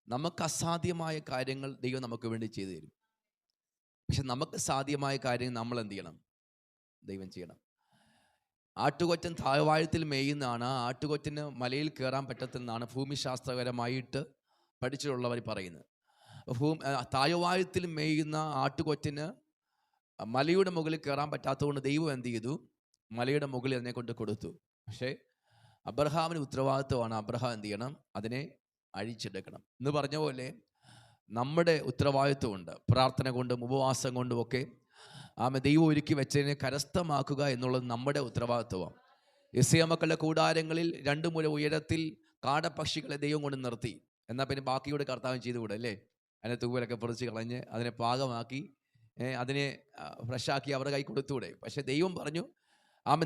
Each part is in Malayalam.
നമുക്ക് അസാധ്യമായ കാര്യങ്ങൾ ദൈവം നമുക്ക് വേണ്ടി ചെയ്തു തരും. പക്ഷെ നമുക്ക് സാധ്യമായ കാര്യം നമ്മൾ എന്ത് ചെയ്യണം? ദൈവം ചെയ്യണം. ആട്ടുകൊറ്റൻ താഴ്വാരത്തിൽ മേയുന്നതാണ്. ആട്ടുകൊറ്റന് മലയിൽ കയറാൻ പറ്റത്തില്ലെന്നാണ് ഭൂമിശാസ്ത്രപരമായിട്ട് പഠിച്ചിട്ടുള്ളവർ പറയുന്നത്. താഴ്വാരത്തിൽ മേയുന്ന ആട്ടുകൊറ്റന് മലയുടെ മുകളിൽ കയറാൻ പറ്റാത്തതുകൊണ്ട് ദൈവം എന്ത് ചെയ്തു? മലയുടെ മുകളിൽ അതിനെ കൊണ്ട് കൊടുത്തു. പക്ഷേ അബ്രഹാമിന് ഉത്തരവാദിത്വമാണ്. അബ്രഹാം എന്ത് ചെയ്യണം? അതിനെ അഴിച്ചെടുക്കണം. എന്ന് പറഞ്ഞ പോലെ നമ്മുടെ ഉത്തരവാദിത്വമുണ്ട്. പ്രാർത്ഥന കൊണ്ടും ഉപവാസം കൊണ്ടും ഒക്കെ ദൈവം ഒരുക്കി വെച്ചതിനെ കരസ്ഥമാക്കുക എന്നുള്ളത് നമ്മുടെ ഉത്തരവാദിത്വമാണ്. യെശയ്യാ മക്കളുടെ കൂടാരങ്ങളിൽ 2 മുഴ ഉയരത്തിൽ കാടപ്പക്ഷികളെ ദൈവം കൊണ്ട് നിർത്തി. എന്നാൽ പിന്നെ ബാക്കിയോട് കർത്താവ് ചെയ്തുകൂടെ അല്ലേ? അതിനെ തൂവലൊക്കെ പറിച്ച് കളഞ്ഞ് അതിനെ പാകമാക്കി അതിനെ ഫ്രഷാക്കി അവരുടെ കൈ കൊടുത്തൂടെ? പക്ഷെ ദൈവം പറഞ്ഞു,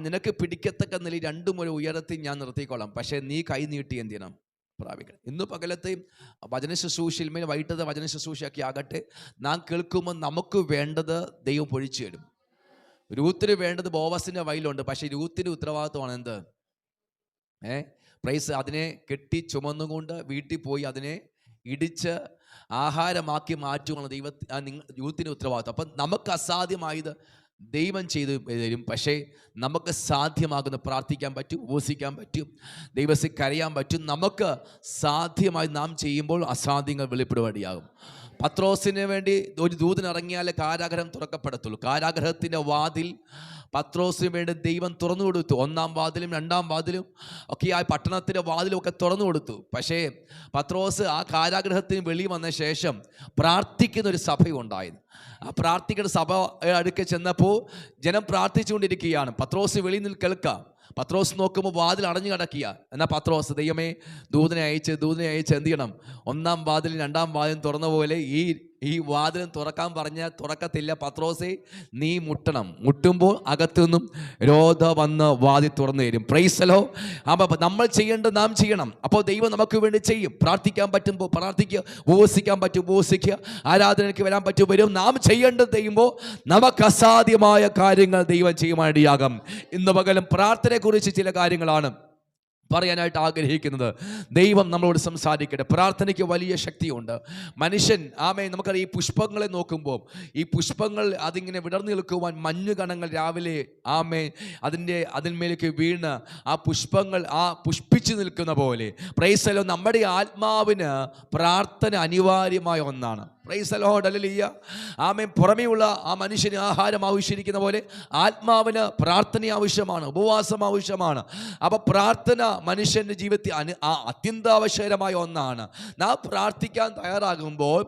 നിനക്ക് പിടിക്കത്തക്ക നിലയിൽ 2 മുഴ ഉയരത്തിൽ ഞാൻ നിർത്തിക്കൊള്ളാം, പക്ഷേ നീ കൈ നീട്ടി എന്ത് ചെയ്യണം? പ്രാപിക്കണം. ഇന്ന് പകലത്തെയും വചന ശുശ്രൂഷയിൽ മേൽ വൈകിട്ടത്തെ വചന ശുശ്രൂഷയൊക്കെ ആകട്ടെ, നാം കേൾക്കുമ്പോൾ നമുക്ക് വേണ്ടത് ദൈവം പൊഴിച്ചു തരും. രൂത്തിന് വേണ്ടത് ബോവസിൻ്റെ വയലുണ്ട്. പക്ഷേ രൂത്തിൻ്റെ ഉത്തരവാദിത്വമാണ് എന്ത്? പ്രൈസ് അതിനെ കെട്ടി ചുമന്നുകൊണ്ട് വീട്ടിൽ പോയി അതിനെ ഇടിച്ച് ആഹാരമാക്കി മാറ്റുകയാണ് യൂത്തിൻ്റെ ഉത്തരവാദിത്വം. അപ്പം നമുക്ക് അസാധ്യമായത് ദൈവം ചെയ്തു തരും. പക്ഷേ നമുക്ക് സാധ്യമാകുന്ന പ്രാർത്ഥിക്കാൻ പറ്റും, ഉപവസിക്കാൻ പറ്റും, ദൈവത്തെ കരയാൻ പറ്റും. നമുക്ക് സാധ്യമായി നാം ചെയ്യുമ്പോൾ അസാധ്യങ്ങൾ വെളിപ്പെടുവാടിയാകും. പത്രോസിന് വേണ്ടി ഒരു ദൂതൻ ഇറങ്ങിയാലേ കാരാഗ്രഹം തുറക്കപ്പെടത്തുള്ളൂ. കാരാഗ്രഹത്തിൻ്റെ വാതിൽ പത്രോസിന് വേണ്ടി ദൈവം തുറന്നു കൊടുത്തു. 1-ാം വാതിലും 2-ാം വാതിലും ഒക്കെ ആ പട്ടണത്തിൻ്റെ വാതിലും ഒക്കെ തുറന്നു കൊടുത്തു. പക്ഷേ പത്രോസ് ആ കാരാഗ്രഹത്തിന് വെളി വന്ന ശേഷം പ്രാർത്ഥിക്കുന്നൊരു സഭയുണ്ടായിരുന്നു. ആ പ്രാർത്ഥിക്കുന്ന സഭ അടുക്കെ ചെന്നപ്പോൾ ജനം പ്രാർത്ഥിച്ചുകൊണ്ടിരിക്കുകയാണ്. പത്രോസ് വെളിയിൽ നിന്ന് കേൾക്കാം. പത്രോസ് നോക്കുമ്പോൾ വാതിൽ അടഞ്ഞു കിടക്കുക. എന്നാൽ പത്രോസ് ദൈവമേ ദൂതനെ അയച്ച് എന്ത് ചെയ്യണം? 1-ാം വാതിലും 2-ാം വാതിലും തുറന്ന പോലെ ഈ വാതിലും തുറക്കാൻ പറഞ്ഞാൽ തുറക്കത്തില്ല. പത്രോസേ നീ മുട്ടണം. മുട്ടുമ്പോൾ അകത്തുനിന്നും രോധ വന്ന് വാതിൽ തുറന്നു തരും. പ്രൈസലോ. അപ്പോൾ നമ്മൾ ചെയ്യേണ്ടത് നാം ചെയ്യണം. അപ്പോൾ ദൈവം നമുക്ക് വേണ്ടി ചെയ്യും. പ്രാർത്ഥിക്കാൻ പറ്റുമ്പോൾ പ്രാർത്ഥിക്കുക, ഉപവസിക്കാൻ പറ്റും ഉപവസിക്കുക, ആരാധനയ്ക്ക് വരാൻ പറ്റും വരും. നാം ചെയ്യേണ്ടത് ചെയ്യുമ്പോൾ നമുക്ക് അസാധ്യമായ കാര്യങ്ങൾ ദൈവം ചെയ്യുവാനിടയാകും. ഇന്ന് പകലും പ്രാർത്ഥനയെക്കുറിച്ച് ചില കാര്യങ്ങളാണ് പറയാനായിട്ട് ആഗ്രഹിക്കുന്നത്. ദൈവം നമ്മളോട് സംസാരിക്കട്ടെ. പ്രാർത്ഥനയ്ക്ക് വലിയ ശക്തിയുണ്ട്. മനുഷ്യൻ നമുക്കറിയാം, ഈ പുഷ്പങ്ങളെ നോക്കുമ്പോൾ ഈ പുഷ്പങ്ങൾ അതിങ്ങനെ വിടർന്നു നിൽക്കുവാൻ മഞ്ഞുകണങ്ങൾ രാവിലെ അതിന്മേലേക്ക് വീണ് ആ പുഷ്പങ്ങൾ പുഷ്പിച്ചു നിൽക്കുന്ന പോലെ പ്രൈസലോ നമ്മുടെ ആത്മാവിന് പ്രാർത്ഥന അനിവാര്യമായ ഒന്നാണ്. Price the Lord. ഹല്ലേലൂയ. പുറമേയുള്ള ആ മനുഷ്യന് ആഹാരം ആവശ്യമിരിക്കുന്ന പോലെ ആത്മാവിന് പ്രാർത്ഥന ആവശ്യമാണ്, ഉപവാസം ആവശ്യമാണ്. അപ്പോൾ പ്രാർത്ഥന മനുഷ്യൻ്റെ ജീവിതത്തിൽ അത്യന്താവശ്യകരമായ ഒന്നാണ്. നാം പ്രാർത്ഥിക്കാൻ തയ്യാറാകുമ്പോൾ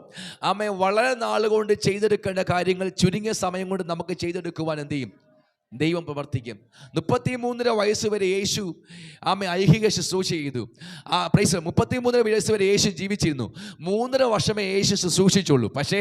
വളരെ നാളുകൊണ്ട് ചെയ്തെടുക്കേണ്ട കാര്യങ്ങൾ ചുരുങ്ങിയ സമയം കൊണ്ട് നമുക്ക് ചെയ്തെടുക്കുവാൻ എന്ത് ചെയ്യും? ദൈവം പ്രവർത്തിക്കും. 33 വയസ്സ് വരെ യേശു ഐഹിക ശുശ്രൂഷ ചെയ്തു. 33 വയസ്സ് വരെ യേശു ജീവിച്ചിരുന്നു. 3.5 വർഷമേ യേശു ശുശ്രൂഷിച്ചുള്ളൂ. പക്ഷേ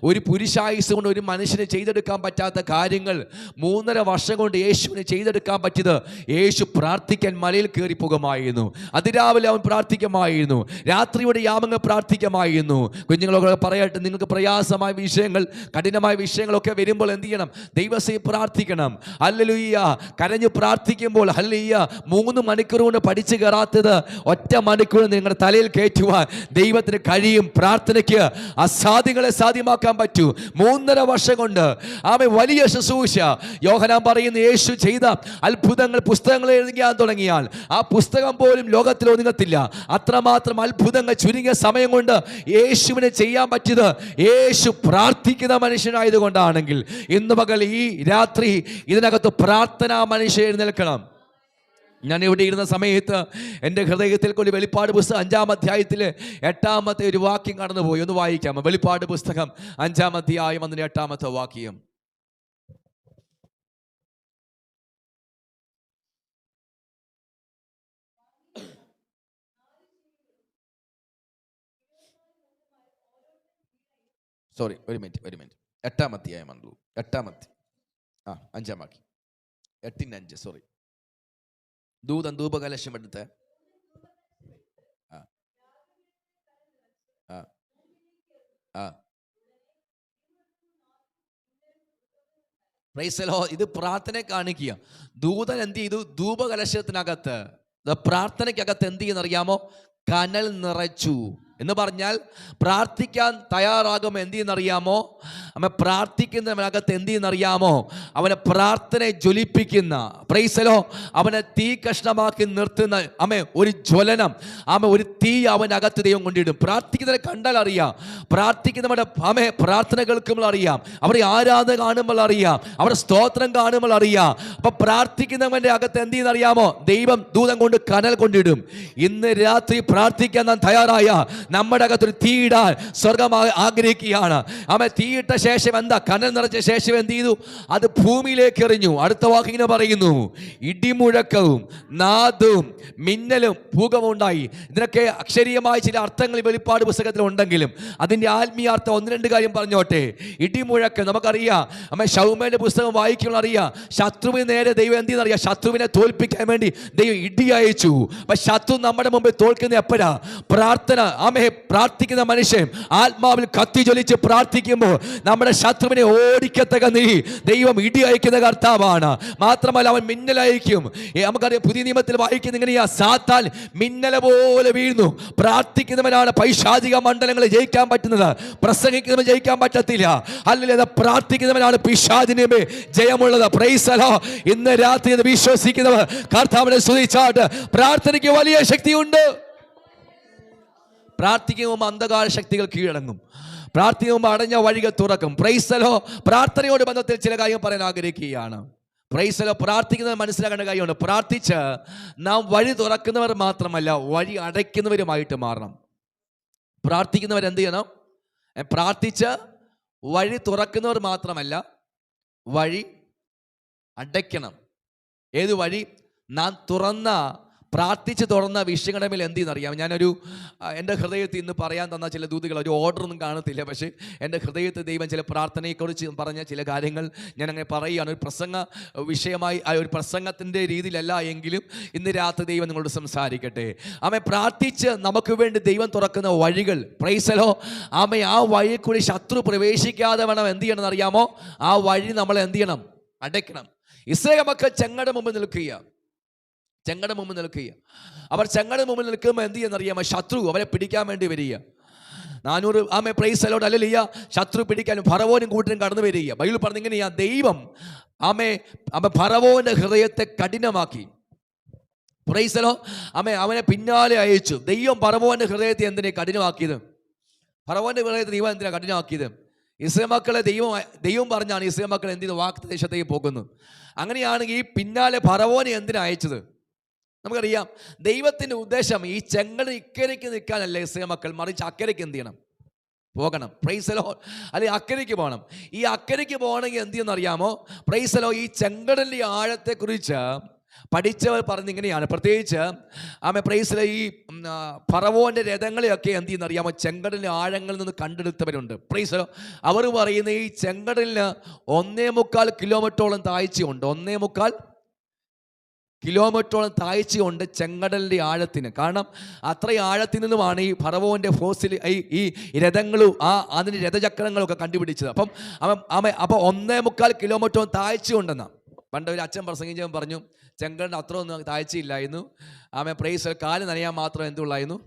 ഒരു പുരുഷായുസ് കൊണ്ട് ഒരു മനുഷ്യന് ചെയ്തെടുക്കാൻ പറ്റാത്ത കാര്യങ്ങൾ 3.5 വർഷം കൊണ്ട് യേശുവിന് ചെയ്തെടുക്കാൻ പറ്റിയത് യേശു പ്രാർത്ഥിക്കാൻ മലയിൽ കയറി പോകുമായിരുന്നു. അതിരാവിലെ അവൻ പ്രാർത്ഥിക്കുമായിരുന്നു, രാത്രിയുടെ യാമങ്ങൾ പ്രാർത്ഥിക്കുമായിരുന്നു. കുഞ്ഞുങ്ങളൊക്കെ പറയട്ടെ, നിങ്ങൾക്ക് പ്രയാസമായ വിഷയങ്ങൾ, കഠിനമായ വിഷയങ്ങളൊക്കെ വരുമ്പോൾ എന്ത് ചെയ്യണം? ദൈവത്തെ പ്രാർത്ഥിക്കണം. ഹല്ലേലൂയ. കരഞ്ഞു പ്രാർത്ഥിക്കുമ്പോൾ ഹല്ലേലൂയ 3 മണിക്കൂർ കൊണ്ട് പഠിച്ചു കയറാത്തത് 1 മണിക്കൂർ നിങ്ങളുടെ തലയിൽ കയറ്റുവാൻ ദൈവത്തിന് കഴിയും. പ്രാർത്ഥനയ്ക്ക് അസാധ്യങ്ങളെ സാധ്യമാക്കാൻ പറ്റൂ. 3.5 വർഷം കൊണ്ട് വലിയ ശുശ്രൂഷ. യോഹന്നാൻ പറയുന്ന യേശു ചെയ്ത അത്ഭുതങ്ങൾ പുസ്തകങ്ങൾ എഴുതാൻ തുടങ്ങിയാൽ ആ പുസ്തകം പോലും ലോകത്തിൽ ഒതുങ്ങത്തില്ല. അത്രമാത്രം അത്ഭുതങ്ങൾ ചുരുങ്ങിയ സമയം കൊണ്ട് യേശുവിനെ ചെയ്യാൻ പറ്റിയത് യേശു പ്രാർത്ഥിക്കുന്ന മനുഷ്യനായതുകൊണ്ടാണെങ്കിൽ ഇന്ന് പകൽ ഈ രാത്രി ഇതിനകത്ത് പ്രാർത്ഥനാ മനുഷ്യൻ എഴുന്നേൽക്കണം. ഞാൻ ഇവിടെ ഇരുന്ന സമയത്ത് എൻ്റെ ഹൃദയത്തിൽ കൊണ്ട് വെളിപ്പാട് പുസ്തകം 5-ാം അധ്യായത്തിൽ 8-ാമത്തെ ഒരു വാക്യം കടന്നുപോയി. ഒന്ന് വായിക്കാം. വെളിപ്പാട് പുസ്തകം 5-ാം അധ്യായം അതിൻ്റെ 8-ാമത്തെ വാക്യം. സോറി, ഒരു മിനിറ്റ്. 8-ാം അധ്യായം ആണല്ലോ. 5-ാം വാക്യം. 8:5. സോറി. ദൂതൻ ധൂപകലശം എടുത്ത് പ്രൈസ് ദി ലോർഡ്. ഇത് പ്രാർത്ഥന കാണിക്കുക. ദൂതൻ എന്ത് ചെയ്തു? ധൂപകലശത്തിനകത്ത് പ്രാർത്ഥനയ്ക്കകത്ത് എന്ത് ചെയ്യുന്നറിയാമോ? കനൽ നിറച്ചു. എന്ന് പറഞ്ഞാൽ പ്രാർത്ഥിക്കാൻ തയ്യാറാകുമ്പോൾ എന്ത് ചെയ്യുന്നറിയാമോ? അവൻ പ്രാർത്ഥിക്കുന്നതിനകത്ത് എന്ത് ചെയ്യുന്നറിയാമോ? അവനെ പ്രാർത്ഥനയെ ജ്വലിപ്പിക്കുന്ന, പ്രൈസലോ, അവനെ തീ കഷ്ണമാക്കി നിർത്തുന്ന ഒരു ജ്വലനം, ഒരു തീ അവനകത്ത് ദൈവം കൊണ്ടിടും. പ്രാർത്ഥിക്കുന്നവരെ കണ്ടാൽ അറിയാം, പ്രാർത്ഥിക്കുന്നവരുടെ പ്രാർത്ഥന കേൾക്കുമ്പോൾ അറിയാം, അവരുടെ ആരാധന കാണുമ്പോൾ അറിയാം, അവരുടെ സ്തോത്രം കാണുമ്പോൾ അറിയാം. അപ്പൊ പ്രാർത്ഥിക്കുന്നവന്റെ അകത്ത് എന്ത് ചെയ്യുന്നറിയാമോ? ദൈവം ദൂതം കൊണ്ട് കനൽ കൊണ്ടിടും. ഇന്ന് രാത്രി പ്രാർത്ഥിക്കാൻ നാം തയ്യാറായ നമ്മുടെ അകത്തൊരു തീയിടാൻ സ്വർഗം ആഗ്രഹിക്കുകയാണ്. തീയിട്ട ശേഷം എന്താ? കനൽ നിറച്ച ശേഷം എന്ത് ചെയ്തു? അത് ഭൂമിയിലേക്ക് എറിഞ്ഞു. അടുത്ത വാക്കിങ്ങനെ പറയുന്നു, ഇടിമുഴക്കവും നാദവും മിന്നലും ഭൂകമ്പവും ഉണ്ടായി. ഇതിനൊക്കെ അക്ഷരീയമായ ചില അർത്ഥങ്ങൾ വെളിപ്പാട് പുസ്തകത്തിൽ ഉണ്ടെങ്കിലും അതിന്റെ ആത്മീയാർത്ഥം ഒന്ന് രണ്ട് കാര്യം പറഞ്ഞോട്ടെ. ഇടിമുഴക്കം നമുക്കറിയാം, ശൗമേന്റെ പുസ്തകം വായിക്കുമ്പോൾ അറിയാം, ശത്രുവിന് നേരെ ദൈവം എന്ത് ചെയ്യുന്നറിയാം? ശത്രുവിനെ തോൽപ്പിക്കാൻ വേണ്ടി ദൈവം ഇടി അയച്ചു. അപ്പൊ ശത്രു നമ്മുടെ മുമ്പിൽ തോൽക്കുന്ന എപ്പോഴാ? പ്രാർത്ഥന. പ്രാർത്ഥിക്കുന്ന മനുഷ്യൻ ആത്മാവിൽ കത്തി ജ്വലിച്ച് പ്രാർത്ഥിക്കുമ്പോൾ നമ്മുടെ ശത്രുവിനെ ഓടിക്കത്തക ദൈവം ഇടി അയക്കുന്ന കർത്താവാണ്. മാത്രമല്ല അവൻ മിന്നലയക്കും. നമുക്കറിയാം, പുതിയ നിയമത്തിൽ വായിക്കുന്ന ഇങ്ങനെയാ, സാത്താൻ മിന്നല പോലെ വീഴുന്നു. പ്രാർത്ഥിക്കുന്നവനാണ് പൈശാചിക മണ്ഡലങ്ങളെ ജയിക്കാൻ പറ്റുന്നത്, പ്രസംഗിക്കുന്നവൻ ജയിക്കാൻ പറ്റത്തില്ല. അല്ലെങ്കിൽ പ്രാർത്ഥിക്കുന്നവനാണ് പിശാചിനെ ജയമുള്ളത്. Price the Lord. ഇന്ന് രാത്രി വിശ്വസിക്കുന്നവർ കർത്താവിനെ സ്തുതിച്ചാട്ട് പ്രാർത്ഥനയ്ക്ക് വലിയ ശക്തിയുണ്ട്. പ്രാർത്ഥിക്കുമ്പോൾ അന്ധകാര ശക്തികൾ കീഴടങ്ങും. പ്രാർത്ഥിക്കുമ്പോൾ അടഞ്ഞ വഴികൾ തുറക്കും. Praise the Lord. പ്രാർത്ഥനയോട് ബന്ധത്തിൽ ചില കാര്യം പറയാൻ ആഗ്രഹിക്കുകയാണ്. Praise the Lord. പ്രാർത്ഥിക്കുന്നത് മനസ്സിലാക്കേണ്ട കാര്യമുണ്ട്. പ്രാർത്ഥിച്ച് നാം വഴി തുറക്കുന്നവർ മാത്രമല്ല, വഴി അടയ്ക്കുന്നവരുമായിട്ട് മാറണം. പ്രാർത്ഥിക്കുന്നവർ എന്ത് ചെയ്യണം? പ്രാർത്ഥിച്ച് വഴി തുറക്കുന്നവർ മാത്രമല്ല, വഴി അടയ്ക്കണം. ഏത് വഴി? നാം പ്രാർത്ഥിച്ച് തുറന്ന വിഷയങ്ങളുടെ മേൽ എന്ത് ചെയ്യുന്നറിയാം? ഞാനൊരു എൻ്റെ ഹൃദയത്തിൽ ഇന്ന് പറയാൻ തന്ന ചില ദൂതുകൾ, ഒരു ഓർഡറൊന്നും കാണത്തില്ല, പക്ഷേ എൻ്റെ ഹൃദയത്തിൽ ദൈവം ചില പ്രാർത്ഥനയെക്കുറിച്ച് പറഞ്ഞ ചില കാര്യങ്ങൾ ഞാനങ്ങനെ പറയുകയാണ്. ഒരു പ്രസംഗ വിഷയമായി, ഒരു പ്രസംഗത്തിൻ്റെ രീതിയിലല്ല എങ്കിലും ഇന്ന് രാത്രി ദൈവം നിങ്ങളോട് സംസാരിക്കട്ടെ. പ്രാർത്ഥിച്ച് നമുക്ക് വേണ്ടി ദൈവം തുറക്കുന്ന വഴികൾ, പ്രൈസ് ദി ലോർഡ്. ആ വഴിയിൽ കൂടി ശത്രു പ്രവേശിക്കാതെ വേണം എന്ത് ചെയ്യണം എന്നറിയാമോ? ആ വഴി നമ്മൾ എന്ത് ചെയ്യണം? അടയ്ക്കണം. ഇസ്രായേൽ മക്കൾ ചെങ്കട മുമ്പ് നിൽക്കുക. അവർ ചെങ്കട മുമ്പിൽ നിൽക്കുമ്പോൾ എന്ത് ചെയ്യുന്നറിയാമോ? ശത്രു അവരെ പിടിക്കാൻ വേണ്ടി വരിക. 400 പ്രൈസ് ദി ലോർഡ് ഹല്ലേലൂയ. ശത്രു പിടിക്കാനും ഫറവോനും കൂട്ടരും കടന്നു വരിക. ബൈബിൾ പറഞ്ഞിങ്ങനെയാ, ദൈവം ഫറവോന്റെ ഹൃദയത്തെ കഠിനമാക്കി. Price the Lord. അവനെ പിന്നാലെ അയച്ചു. ദൈവം ഫറവോന്റെ ഹൃദയത്തെ എന്തിനെ കഠിനമാക്കിയത്? ഫറവോന്റെ ഹൃദയത്തെ ദൈവം എന്തിനാ കഠിനമാക്കിയത്? ഇസ്രായേൽ മക്കളെ ദൈവം പറഞ്ഞാണ് ഇസ്രായേൽ മക്കൾ എന്ത് ചെയ്തു? വാഗ്ദേശത്തേക്ക് പോകുന്നു. അങ്ങനെയാണെങ്കിൽ ഈ പിന്നാലെ ഫറവോനെ എന്തിനാ അയച്ചത്? നമുക്കറിയാം, ദൈവത്തിൻ്റെ ഉദ്ദേശം ഈ ചെങ്കടൽ ഇക്കരയ്ക്ക് നിൽക്കാനല്ല ഇസ്രായേൽ മക്കൾ, മറിച്ച് അക്കരയ്ക്ക് എന്ത് ചെയ്യണം? പോകണം. Price the Lord. അല്ലെങ്കിൽ അക്കരയ്ക്ക് പോകണം. ഈ അക്കരയ്ക്ക് പോകണമെങ്കിൽ എന്ത് ചെയ്യുന്നറിയാമോ? Price the Lord. ഈ ചെങ്കടലിൻ്റെ ആഴത്തെക്കുറിച്ച് പഠിച്ചവർ പറഞ്ഞിങ്ങനെയാണ്, പ്രത്യേകിച്ച് പ്രൈസ് ദി ലോർഡ്, ഈ ഫറവോന്റെ രഥങ്ങളെയൊക്കെ എന്ത് ചെയ്യുന്നറിയാമോ? ചെങ്കടലിൻ്റെ ആഴങ്ങളിൽ നിന്ന് കണ്ടെടുത്തവരുണ്ട്. Praise the Lord. അവർ പറയുന്ന ഈ ചെങ്കടലിന് 1.25 കിലോമീറ്ററോളം താഴ്ചയുണ്ട്. 1.25 കിലോമീറ്ററോളം താഴ്ചയുണ്ട് ചെങ്കടലിൻ്റെ ആഴത്തിന്. കാരണം അത്രയും ആഴത്തിൽ നിന്നുമാണ് ഈ ഫറവോന്റെ ഫോസിൽ ഈ രഥങ്ങളും അതിൻ്റെ രഥചക്രങ്ങളും ഒക്കെ കണ്ടുപിടിച്ചത്. അപ്പം 1.25 കിലോമീറ്റർ താഴ്ചയുണ്ടെന്നാ പണ്ട് ഒരു അച്ഛൻ പ്രസംഗിച്ചവൻ പറഞ്ഞു. ചെങ്കടലിന് അത്ര ഒന്നും താഴ്ചയില്ലായിരുന്നു. പ്രൈസ് കാല് നനയാൻ മാത്രം എന്തുള്ളായിരുന്നു?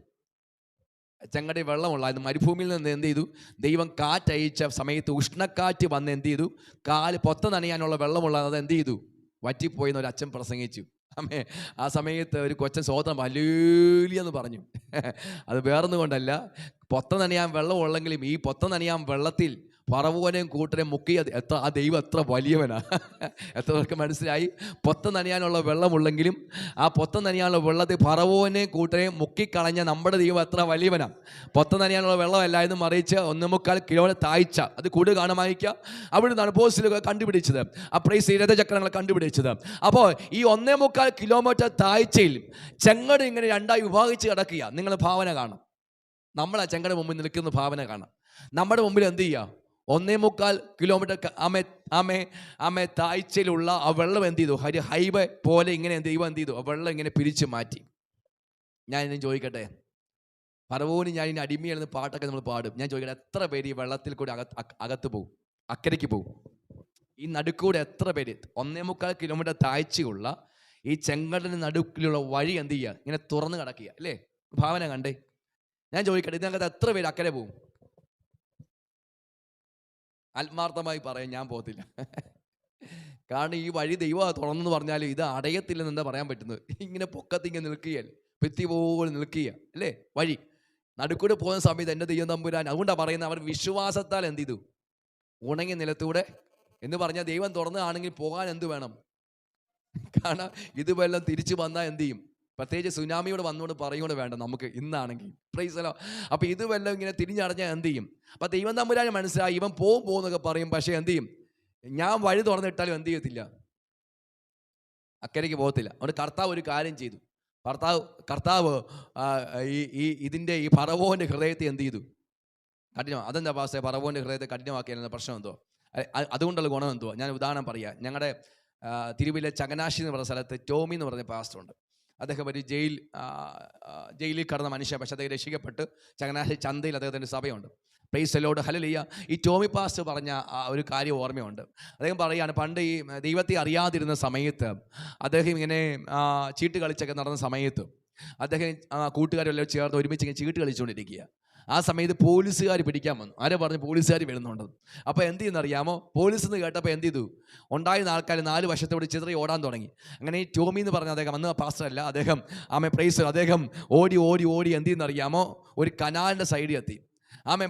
ചെങ്കടലിൽ വെള്ളമുള്ളായിരുന്നു. മരുഭൂമിയിൽ നിന്ന് എന്ത് ചെയ്തു? ദൈവം കാറ്റയച്ച സമയത്ത് ഉഷ്ണക്കാറ്റ് വന്ന് എന്ത് ചെയ്തു? കാല് പൊത്ത നനയാനുള്ള വെള്ളമുള്ളത് എന്ത് ചെയ്തു? വറ്റിപ്പോയെന്ന് ഒരു അച്ഛൻ പ്രസംഗിച്ചു. ആ സമയത്ത് ഒരു കൊച്ചൻ സ്വതന്ത്രം ഹല്ലേലൂയ എന്ന് പറഞ്ഞു. അത് വേറൊന്നും കൊണ്ടല്ല, പൊത്ത നനയാൻ വെള്ളം ഉള്ളെങ്കിലും ഈ പൊത്ത നനയാൻ വെള്ളത്തിൽ ഫറവോനെയും കൂട്ടരെയും മുക്കിയത് ആ ദൈവം എത്ര വലിയവനാ. എത്ര പേർക്ക് മനസ്സിലായി? പൊത്ത നനയാനുള്ള വെള്ളമുള്ളെങ്കിലും ആ പൊത്ത നനയാനുള്ള വെള്ളത്തിൽ ഫറവോനെയും കൂട്ടരെയും മുക്കിക്കളഞ്ഞ നമ്മുടെ ദൈവം എത്ര വലിയവനാ. പൊത്ത നനയാനുള്ള വെള്ളമല്ലായിരുന്നു, മറിച്ച് 1.25 കിലോമീറ്റർ താഴ്ച. അത് കൂടുതൽ കാണുമായിരിക്കാം. അവിടെ നിന്നാണ് പോസ്റ്റിലൊക്കെ കണ്ടുപിടിച്ചത്, പ്രൈസ് രഥചക്രങ്ങൾ കണ്ടുപിടിച്ചത്. അപ്പോൾ ഈ 1.25 കിലോമീറ്റർ താഴ്ചയിൽ ചെങ്കട ഇങ്ങനെ രണ്ടായി വിഭാഗിച്ച് കിടക്കുക. നിങ്ങൾ ഭാവന കാണാം. നമ്മളാ ചെങ്കട മുമ്പിൽ നിൽക്കുന്ന ഭാവന കാണാം. നമ്മുടെ മുമ്പിൽ എന്ത് ചെയ്യുക? 1.25 കിലോമീറ്റർ താഴ്ചയിലുള്ള ആ വെള്ളം എന്ത് ചെയ്തു? ഹൈവേ പോലെ ഇങ്ങനെ ദൈവം എന്ത് ചെയ്തു? ആ വെള്ളം ഇങ്ങനെ പിരിച്ചു മാറ്റി. ഞാൻ ഇനി ചോദിക്കട്ടെ, ഫറവോന് ഞാൻ ഇനി അടിമയാണെന്ന് പാട്ടൊക്കെ നമ്മൾ പാടും. ഞാൻ ചോദിക്കട്ടെ, എത്ര പേര് ഈ വെള്ളത്തിൽ കൂടി അകത്ത് പോകും? അക്കരയ്ക്ക് പോകും? ഈ നടുക്കൂടെ എത്ര പേര്? 1.25 കിലോമീറ്റർ താഴ്ചയുള്ള ഈ ചെങ്കടലിന് നടുക്കിലുള്ള വഴി എന്ത് ചെയ്യുക? ഇങ്ങനെ തുറന്നു കിടക്കുക അല്ലേ? ഭാവന കണ്ടേ. ഞാൻ ചോദിക്കട്ടെ, ഇതിനകത്ത് എത്ര പേര് അക്കരെ പോകും? ആത്മാർത്ഥമായി പറയാൻ ഞാൻ പോകത്തില്ല. കാരണം ഈ വഴി ദൈവം തുറന്നെന്ന് പറഞ്ഞാൽ ഇത് അടയത്തില്ലെന്ന് എന്താ പറയാൻ പറ്റുന്നത്? ഇങ്ങനെ പൊക്കത്തിങ്ങനെ നിൽക്കുകയല്ലേ, ഭിത്തി പോലെ നിൽക്കുക അല്ലേ വഴി. നടുക്കൂടെ പോകുന്ന സമയത്ത് എൻ്റെ ദൈവം തമ്പുരാൻ, അതുകൊണ്ടാണ് പറയുന്നത്, അവർ വിശ്വാസത്താൽ എന്ത് ചെയ്തു? ഉണങ്ങിയ നിലത്തൂടെ എന്ന് പറഞ്ഞാൽ ദൈവം തുറന്നതാണെങ്കിൽ പോകാൻ എന്ത് വേണം? കാരണം ഇത് വല്ലതും തിരിച്ചു വന്നാൽ എന്ത് ചെയ്യും? പ്രത്യേകിച്ച് സുനാമിയോട് വന്നുകൊണ്ട് പറയുകൊണ്ട് വേണ്ട നമുക്ക് ഇന്നാണെങ്കിൽ. Praise the Lord. അപ്പം ഇത് വല്ലതും ഇങ്ങനെ തിരിഞ്ഞടഞ്ഞാൽ എന്ത് ചെയ്യും? അപ്പം ദൈവം തമ്പുരാൻ മനസ്സിലായി, ഇവൻ പോകുന്നൊക്കെ പറയും, പക്ഷേ എന്ത് ചെയ്യും? ഞാൻ വഴി തുറന്നിട്ടാലും എന്ത് ചെയ്യത്തില്ല, അക്കരയ്ക്ക് പോകത്തില്ല. അതുകൊണ്ട് കർത്താവ് ഒരു കാര്യം ചെയ്തു. കർത്താവ് ഇതിൻ്റെ ഈ ഫറവോൻ്റെ ഹൃദയത്തെ എന്ത് ചെയ്തു? കഠിനമാണ്. അതെന്താ പാസ്റ്റേ ഫറവോൻ്റെ ഹൃദയത്തെ കഠിനമാക്കിയ പ്രശ്നം എന്തോ? അതുകൊണ്ടുള്ള ഗുണം എന്തോ? ഞാൻ ഉദാഹരണം പറയാം. ഞങ്ങളുടെ തിരുവിലെ ചങ്ങനാശ്ശേരി എന്ന് പറഞ്ഞ സ്ഥലത്ത് ടോമി എന്ന് പറഞ്ഞ പാസ്റ്ററുണ്ട്. അദ്ദേഹം ഒരു ജയിലിൽ കടന്ന മനുഷ്യൻ, പക്ഷേ അദ്ദേഹം രക്ഷിക്കപ്പെട്ട് ചങ്ങനാശ്ശേരി ചന്തയിൽ അദ്ദേഹത്തിൻ്റെ സഭയുണ്ട്. പ്രൈസ് ദി ലോർഡ്, ഹല്ലേലൂയ. ഈ ടോമി പാസ്റ്റർ പറഞ്ഞ ഒരു കാര്യം ഓർമ്മയുണ്ട്. അദ്ദേഹം പറയുകയാണ്, പണ്ട് ഈ ദൈവത്തെ അറിയാതിരുന്ന സമയത്ത് അദ്ദേഹം ഇങ്ങനെ ചീട്ട് കളിച്ചൊക്കെ നടന്ന സമയത്ത് അദ്ദേഹം കൂട്ടുകാരെല്ലാം ചേർന്ന് ഒരുമിച്ച് ഇങ്ങനെ ചീട്ട് കളിച്ചുകൊണ്ടിരിക്കുക. ആ സമയത്ത് പോലീസുകാർ പിടിക്കാൻ വന്നു. ആരെ പറഞ്ഞു? പോലീസുകാർ വരുന്നുണ്ട്. അപ്പോൾ എന്ത് ചെയ്യുന്നറിയാമോ? പോലീസ് എന്ന് കേട്ടപ്പോൾ എന്ത് ചെയ്തു? ഉണ്ടായിരുന്ന ആൾക്കാർ 4 വശത്തോട് ചിതറി ഓടാൻ തുടങ്ങി. അങ്ങനെ ഈ ടോമി എന്ന് പറഞ്ഞ അദ്ദേഹം, അന്ന് പാസ്റ്റർ അല്ല അദ്ദേഹം, പ്രൈസ്, അദ്ദേഹം ഓടി എന്ത് ചെയ്യുന്നറിയാമോ? ഒരു കനാലിൻ്റെ സൈഡിൽ എത്തി.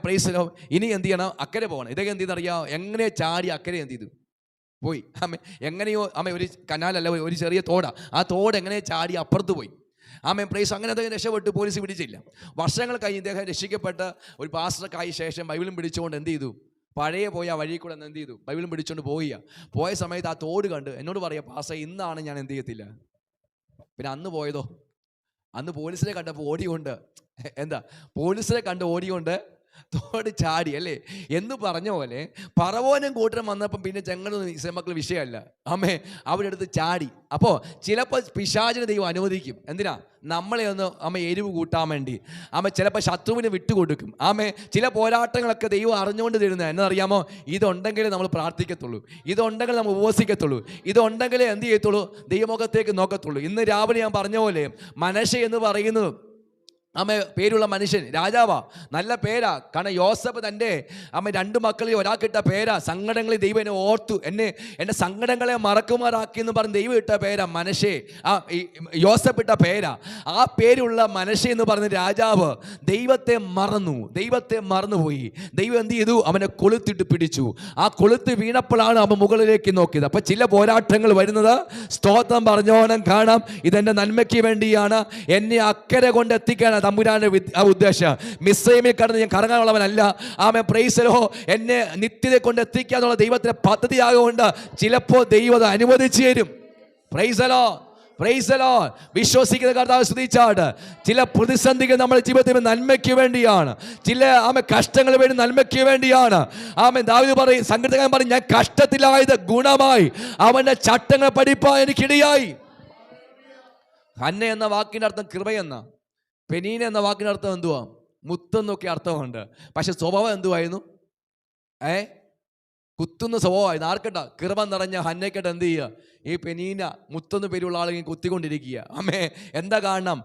പ്രൈസ്. ഇനി എന്ത് ചെയ്യണം? അക്കരെ പോകണം. ഇതൊക്കെ എന്ത് ചെയ്യുന്നറിയാമോ? എങ്ങനെ ചാടി അക്കരെ എന്ത് ചെയ്തു? പോയി. എങ്ങനെയോ ഒരു കനാലല്ല, ഒരു ചെറിയ തോടാ. ആ തോട് എങ്ങനെ ചാടി അപ്പുറത്ത് പോയി. പ്രൈസ്. അങ്ങനെ അദ്ദേഹം രക്ഷപ്പെട്ട്, പോലീസ് പിടിച്ചില്ല. വർഷങ്ങൾ കഴിഞ്ഞ് ഇദ്ദേഹം രക്ഷിക്കപ്പെട്ട് ഒരു പാസ്റ്റർക്കായ ശേഷം ബൈബിളും പിടിച്ചുകൊണ്ട് എന്ത് ചെയ്തു? പഴയ പോയി ആ വഴി കൂടെ എന്ത് ചെയ്തു? ബൈബിളും പിടിച്ചുകൊണ്ട് പോയ സമയത്ത് ആ തോട് കണ്ട് എന്നോട് പറയാം, പാസ്റ്റർ ഇന്നാണ് ഞാൻ എന്ത് ചെയ്യത്തില്ല. പിന്നെ അന്ന് പോയതോ? അന്ന് പോലീസിനെ കണ്ടപ്പോൾ ഓടിക്കൊണ്ട്, പോലീസിനെ കണ്ട് ഓടിക്കൊണ്ട് തോട് ചാടി അല്ലേ എന്ന് പറഞ്ഞ പോലെ ഫറവോനും കൂട്ടരും വന്നപ്പം പിന്നെ ചെങ്ങനും ഇസ്രായേൽ വിഷയമല്ല. അവിടെ അടുത്ത് ചാടി. അപ്പോൾ ചിലപ്പോൾ പിശാചിനെ ദൈവം അനുവദിക്കും. എന്തിനാ? നമ്മളെ ഒന്ന് എരിവ് കൂട്ടാൻ വേണ്ടി. ചിലപ്പോൾ ശത്രുവിന് വിട്ടുകൊടുക്കും. ചില പോരാട്ടങ്ങളൊക്കെ ദൈവം അറിഞ്ഞുകൊണ്ട് തരുന്നത് എന്നറിയാമോ? ഇതുണ്ടെങ്കിലേ നമ്മൾ പ്രാർത്ഥിക്കത്തുള്ളൂ, ഇതുണ്ടെങ്കിൽ നമ്മൾ ഉപവസിക്കത്തുള്ളൂ, ഇതുണ്ടെങ്കിലേ എന്ത് ചെയ്യത്തുള്ളൂ? ദൈവമുഖത്തേക്ക് നോക്കത്തുള്ളൂ. ഇന്ന് രാവിലെ ഞാൻ പറഞ്ഞ പോലെ മനശ്ശെ എന്ന് പറയുന്നത് പേരുള്ള മനുഷ്യൻ, രാജാവാ, നല്ല പേരാ. കാരണം യോസഫ് തൻ്റെ 2 മക്കളിൽ ഒരാൾക്കിട്ട പേരാ. സങ്കടങ്ങളിൽ ദൈവം എന്നെ ഓർത്തു, എൻ്റെ സങ്കടങ്ങളെ മറക്കുമാറാക്കി എന്ന് പറഞ്ഞ് ദൈവം ഇട്ട പേരാ മനശ്ശെ. യോസഫ് ഇട്ട പേരാ. ആ പേരുള്ള മനശ്ശെ എന്ന് പറഞ്ഞ രാജാവ് ദൈവത്തെ മറന്നുപോയി. ദൈവം എന്ത് ചെയ്തു? അവനെ കൊളുത്തിട്ട് പിടിച്ചു. ആ കൊളുത്ത് വീണപ്പോഴാണ് അവൻ മുകളിലേക്ക് നോക്കിയത്. അപ്പം ചില പോരാട്ടങ്ങൾ വരുന്നത് സ്തോത്രം പറഞ്ഞോണം കാണാം, ഇതെൻ്റെ നന്മയ്ക്ക് വേണ്ടിയാണ്, എന്നെ അക്കരെ കൊണ്ട് എത്തിക്കാനാണ് തമ്പുരാന്റെ ഉദ്ദേശം. മിസ്രൈമിൽ കടന്ന് ഞാൻ കറങ്ങാനുള്ളവനല്ല. പ്രൈസ് ലോ, എന്നെ നിത്യത കൊണ്ട് എത്തിക്കാന്നുള്ള ദൈവത്തിന്റെ പദ്ധതി ആകൊണ്ട് ചിലപ്പോൾ ദൈവം അനുവദിച്ചു തരും. Praise Lord, praise Lord. വിശ്വസിക്കുന്ന കർത്താവ് സ്തുതിച്ചാട്ട്. ചില പ്രതിസന്ധികൾ നമ്മുടെ ജീവിതത്തിൽ നന്മയ്ക്ക് വേണ്ടിയാണ്, ചില കഷ്ടങ്ങൾ വേണ്ടി നന്മയ്ക്ക് വേണ്ടിയാണ്. ദാവീദ് പറയും, സങ്കീർത്തകൻ പറയും, ഞാൻ കഷ്ടത്തിലായത് ഗുണമായി, അവന്റെ ചട്ടങ്ങൾ പഠിപ്പാൻ എനിക്കിടയായി. ഹന്ന എന്ന വാക്കിന്റെ അർത്ഥം കൃപയെന്ന, പെനീന എന്ന വാക്കിൻ്റെ അർത്ഥം എന്തുവാ? മുത്തെന്നൊക്കെ അർത്ഥമുണ്ട്. പക്ഷെ സ്വഭാവം എന്തുവായിരുന്നു? കുത്തുന്ന സ്വഭാവമായിരുന്നു. ആർക്കട്ട? കൃപ നിറഞ്ഞ ഹന്നയ്ക്കട്ട എന്ത് ചെയ്യുക? ഈ പെനീന മുത്തൊന്ന് പേരുള്ള ആളെങ്കിൽ കുത്തിക്കൊണ്ടിരിക്കുക. എന്താ കാരണം?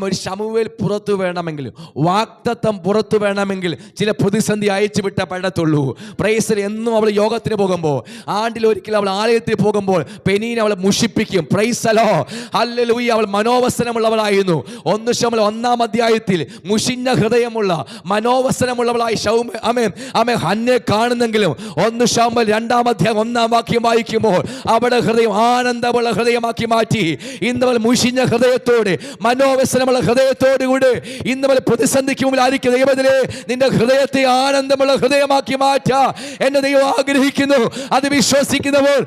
ഒരു ശമൂവേൽ പുറത്തു വേണമെങ്കിൽ, വാഗ്ദത്തം പുറത്തു വേണമെങ്കിൽ ചില പ്രതിസന്ധി അയച്ചു വിട്ടേ പറ്റത്തുള്ളൂ. പ്രൈസിൽ എന്നും അവൾ യോഗത്തിന് പോകുമ്പോൾ, ആണ്ടിലൊരിക്കൽ അവൾ ആലയത്തിൽ പോകുമ്പോൾ പെനീന അവളെ മുഷിപ്പിക്കും. പ്രൈസലോ, ഹല്ലേലൂയ. അവൾ മനോവസനമുള്ളവളായിരുന്നു. 1 ശമൂവേൽ 1-ാം അധ്യായത്തിൽ മുഷിഞ്ഞ ഹൃദയമുള്ള മനോവസനമുള്ളവളായി ഹന്നെ കാണുന്നെങ്കിലും 1 ശമൂവേൽ 2-ാം അധ്യായം 1-ാം വാക്യം വായിക്കുമ്പോൾ അവിടെ ഹൃദയം ആനന്ദമുള്ള ഹൃദയമാക്കി മാറ്റി. ഇന്നവൾ മുഷിഞ്ഞ ഹൃദയത്തോടെ, മനോവ്യസനമുള്ള ഹൃദയത്തോടു കൂടെ ഇന്നവൾ പ്രതിസന്ധിക്ക് മുമ്പിൽ ആയിരിക്കും. ദൈവത്തിലെ നിന്റെ ഹൃദയത്തെ ആനന്ദമുള്ള ഹൃദയമാക്കി മാറ്റാ എന്നെ ദൈവം ആഗ്രഹിക്കുന്നു. അത് വിശ്വസിക്കുന്നവർ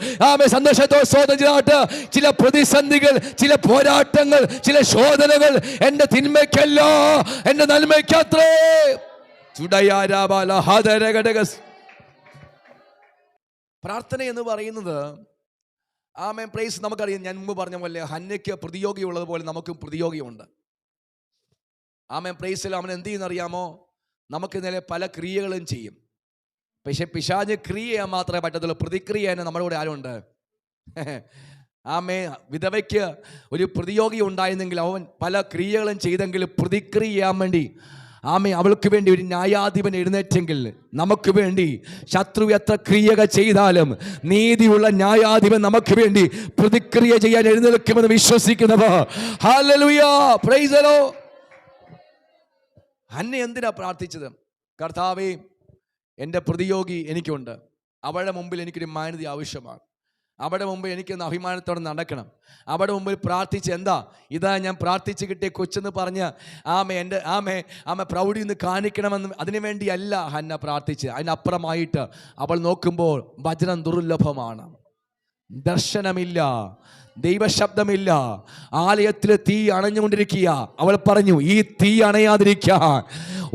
സന്തോഷത്തോടെ സ്വതന്ത്രമായിട്ട്. ചില പ്രതിസന്ധികൾ, ചില പോരാട്ടങ്ങൾ, ചില ശോധനകൾ എന്റെ തിന്മയ്ക്കല്ല, എന്റെ നന്മയ്ക്കത്രേ. പ്രാർത്ഥന എന്ന് പറയുന്നത് പ്രൈസ്, നമുക്കറിയാം. ഞാൻ മുമ്പ് പറഞ്ഞ പോലെ ഹന്നയ്ക്ക് പ്രതിയോഗി ഉള്ളതുപോലെ നമുക്കും പ്രതിയോഗിയുണ്ട്. പ്രൈസിൽ അവൻ എന്ത് ചെയ്യുന്നറിയാമോ? നമുക്ക് ഇന്നലെ പല ക്രിയകളും ചെയ്യും. പക്ഷെ പിശാച് ക്രിയ ചെയ്യാൻ മാത്രമേ പറ്റത്തുള്ളൂ, പ്രതിക്രിയ ചെയ്യാൻ നമ്മുടെ കൂടെ ആരുണ്ട്? വിധവയ്ക്ക് ഒരു പ്രതിയോഗി ഉണ്ടായിരുന്നെങ്കിൽ അവൻ പല ക്രിയകളും ചെയ്തെങ്കിലും പ്രതിക്രിയ ചെയ്യാൻ വേണ്ടി ആമേ അവൾക്ക് വേണ്ടി ഒരു ന്യായാധിപൻ എഴുന്നേറ്റെങ്കിൽ നമുക്ക് വേണ്ടി ശത്രു എത്ര ക്രിയകൾ ചെയ്താലും നീതിയുള്ള ന്യായാധിപൻ നമുക്ക് വേണ്ടി പ്രതിക്രിയ ചെയ്യാൻ എഴുന്നേൽക്കുമെന്ന് വിശ്വസിക്കുന്നവർ hallelujah, praise the Lord. Hannah എന്തിനാ പ്രാർത്ഥിച്ചത്? കർത്താവേ, എൻ്റെ പ്രതിയോഗി എനിക്കുണ്ട്, അവളുടെ മുമ്പിൽ എനിക്കൊരു മാന്യത ആവശ്യമാണ്, അവിടെ മുമ്പ് എനിക്കൊന്ന് അഭിമാനത്തോടെ നടക്കണം, അവിടെ മുമ്പിൽ പ്രാർത്ഥിച്ച് എന്താ ഇതാ ഞാൻ പ്രാർത്ഥിച്ച് കിട്ടിയ കൊച്ചെന്ന് പറഞ്ഞ് ആമ പ്രൗഢി ഒന്ന് കാണിക്കണമെന്ന് അതിനു വേണ്ടിയല്ല ഹന്ന പ്രാർത്ഥിച്ച്. അതിനപ്പുറമായിട്ട് അവൾ നോക്കുമ്പോൾ വചനം ദുർലഭമാണ്, ദർശനമില്ല, ദൈവശബ്ദമില്ല, ആലയത്തിൽ തീ അണഞ്ഞുകൊണ്ടിരിക്കുക. അവൾ പറഞ്ഞു ഈ തീ അണയാതിരിക്കാൻ